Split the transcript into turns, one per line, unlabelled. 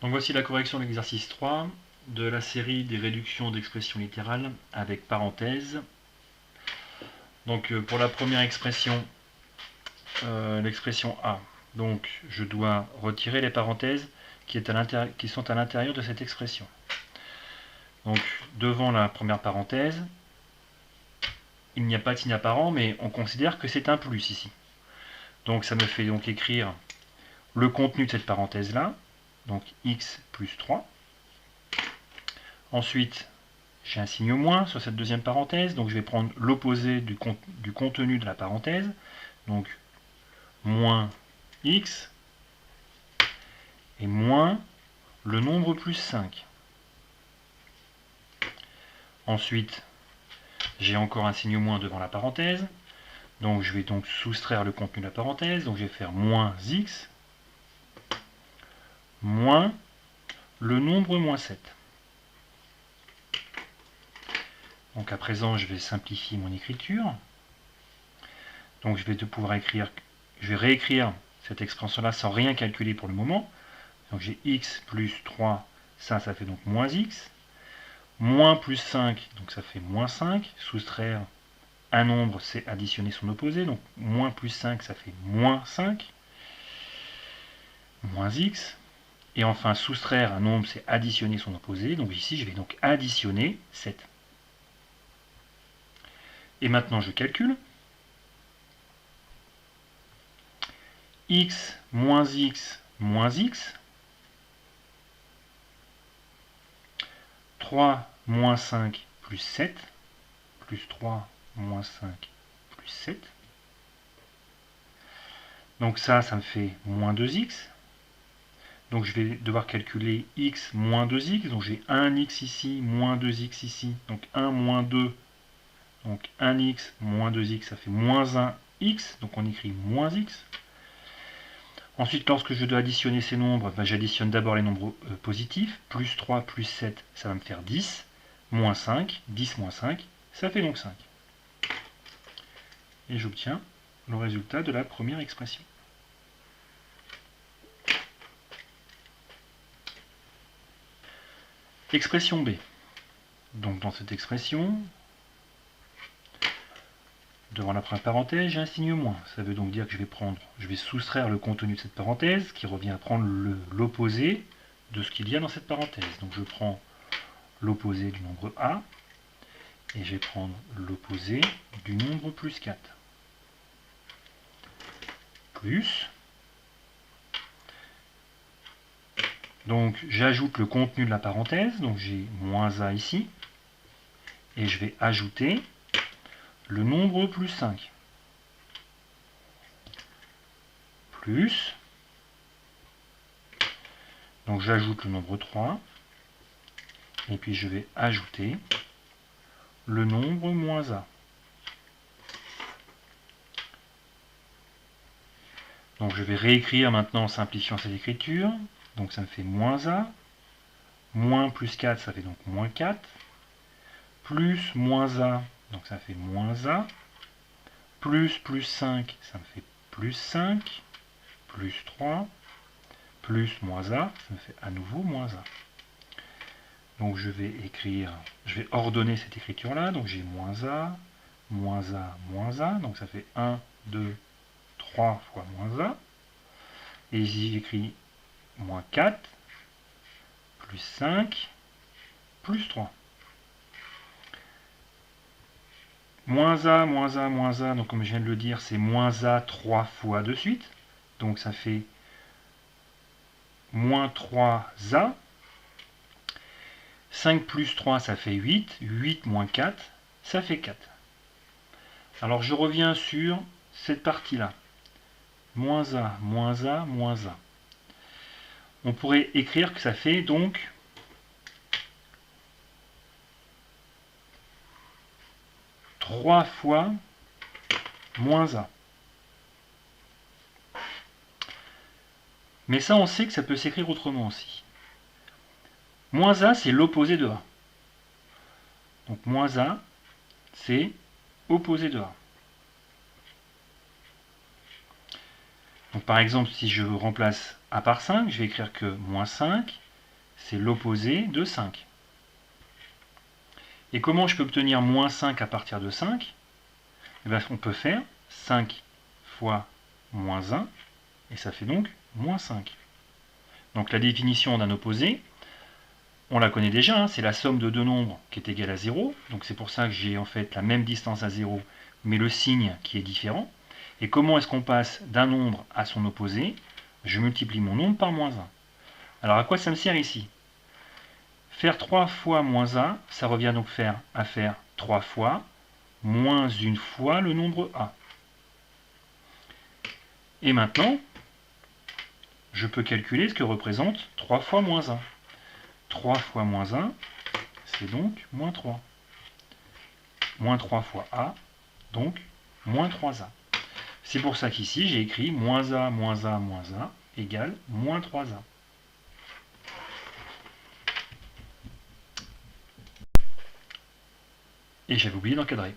Donc voici la correction de l'exercice 3 de la série des réductions d'expressions littérales avec parenthèses. Donc pour la première expression, l'expression A, donc je dois retirer les parenthèses qui sont à l'intérieur de cette expression. Donc devant la première parenthèse, il n'y a pas de signe apparent, mais on considère que c'est un plus ici. Donc ça me fait donc écrire le contenu de cette parenthèse-là, donc x plus 3. Ensuite, j'ai un signe moins sur cette deuxième parenthèse, donc je vais prendre l'opposé du contenu de la parenthèse, donc moins x, et moins le nombre plus 5. Ensuite, j'ai encore un signe moins devant la parenthèse, donc je vais donc soustraire le contenu de la parenthèse, donc je vais faire moins x, moins le nombre moins 7. Donc à présent, je vais simplifier mon écriture. Donc je vais pouvoir écrire, je vais réécrire cette expression-là sans rien calculer pour le moment. Donc j'ai x plus 3, ça fait donc moins x. Moins plus 5, donc ça fait moins 5. Soustraire un nombre, c'est additionner son opposé. Donc moins plus 5, ça fait moins 5. Moins x. Et enfin, soustraire un nombre, c'est additionner son opposé. Donc ici, je vais donc additionner 7. Et maintenant, je calcule. X moins x moins x. 3 moins 5 plus 7. Plus 3 moins 5 plus 7. Donc ça me fait moins 2x. Donc je vais devoir calculer x moins 2x. Donc j'ai 1x ici, moins 2x ici. Donc 1 moins 2. Donc 1x moins 2x, ça fait moins 1x. Donc on écrit moins x. Ensuite, lorsque je dois additionner ces nombres, j'additionne d'abord les nombres positifs. Plus 3 plus 7, ça va me faire 10. Moins 5, 10 moins 5, ça fait donc 5. Et j'obtiens le résultat de la première expression. Expression B. Donc dans cette expression, devant la première parenthèse, j'ai un signe moins. Ça veut donc dire que je vais soustraire le contenu de cette parenthèse, qui revient à prendre l'opposé de ce qu'il y a dans cette parenthèse. Donc je prends l'opposé du nombre A, et je vais prendre l'opposé du nombre plus 4. Plus. Donc j'ajoute le contenu de la parenthèse, donc j'ai moins A ici, et je vais ajouter le nombre plus 5. Plus. Donc j'ajoute le nombre 3, et puis je vais ajouter le nombre moins A. Donc je vais réécrire maintenant en simplifiant cette écriture. Donc ça me fait moins A. Moins plus 4, ça fait donc moins 4. Plus moins A, donc ça fait moins A. Plus 5, ça me fait plus 5. Plus 3. Plus moins A, ça me fait à nouveau moins A. Donc je vais ordonner cette écriture-là. Donc j'ai moins A, moins A, moins A. Donc ça fait 1, 2, 3 fois moins A. Et ici j'écris moins 4, plus 5, plus 3. Moins A, moins A, moins A, donc comme je viens de le dire, c'est moins A 3 fois de suite. Donc ça fait moins 3A. 5 plus 3, ça fait 8. 8 moins 4, ça fait 4. Alors je reviens sur cette partie-là. Moins A, moins A, moins A. On pourrait écrire que ça fait donc 3 fois moins A. Mais ça, on sait que ça peut s'écrire autrement aussi. Moins A, c'est l'opposé de A. Donc moins A, c'est opposé de A. Donc par exemple, si je remplace A par 5, je vais écrire que moins 5 c'est l'opposé de 5. Et comment je peux obtenir moins 5 à partir de 5? Eh bien, on peut faire 5 fois moins 1, et ça fait donc moins 5. Donc la définition d'un opposé, on la connaît déjà, hein, c'est la somme de deux nombres qui est égale à 0. Donc c'est pour ça que j'ai en fait la même distance à 0, mais le signe qui est différent. Et comment est-ce qu'on passe d'un nombre à son opposé? Je multiplie mon nombre par moins 1. Alors à quoi ça me sert ici? Faire 3 fois moins 1, ça revient donc à faire 3 fois moins une fois le nombre a. Et maintenant, je peux calculer ce que représente 3 fois moins 1. 3 fois moins 1, c'est donc moins 3. Moins 3 fois a, donc moins 3a. C'est pour ça qu'ici, j'ai écrit moins a, moins a, moins a égale moins 3a. Et j'avais oublié d'encadrer.